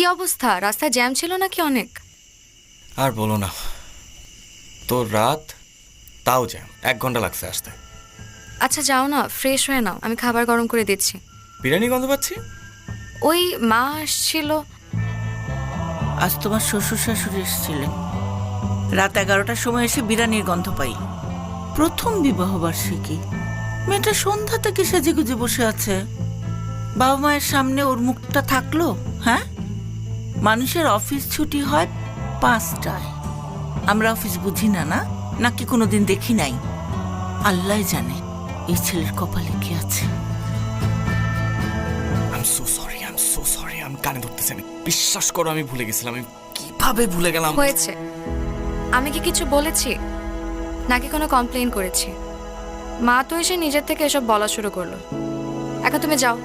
কি অবস্থা? রাস্তায় জ্যাম ছিল নাকি অনেক? আর বলো না, তোর রাত, তাও জ্যাম, 1 ঘন্টা লাগছে আসতে। আচ্ছা যাও না, ফ্রেশ হয়ে নাও, আমি খাবার গরম করে দিচ্ছি। বিরিয়ানি গন্ধ পাচ্ছি। ওই মা আসছিল। আজ তোমার শ্বশুর শাশুড়ি এসেছিলেন। রাত 11টার সময় এসে বিরিয়ানির গন্ধ পাই। প্রথম বিবাহ বার্ষিকী, মেয়েটা সন্ধ্যা থেকে সেজেগুজে বসে আছে। বাবা মায়ের সামনে ওর মুখটা থাকলো? হ্যাঁ, মানুষের অফিস ছুটি হয় 5টায়। আমরা অফিস বুঝি না, না নাকি কোনোদিন দেখি নাই? আল্লাহ জানে এই ছেলের কপালে কি আছে। আই এম সো সরি, আমি কানে ধরতেছি। আমি বিশ্বাস করো, আমি ভুলে গেছিলাম। আমি কিভাবে ভুলে গেলাম? হয়েছে, আমি কি কিছু বলেছি নাকি কোনো কমপ্লেইন করেছি? মা তো এসে নিজের থেকে এসব বলা শুরু করলো। এখন তুমি যাও,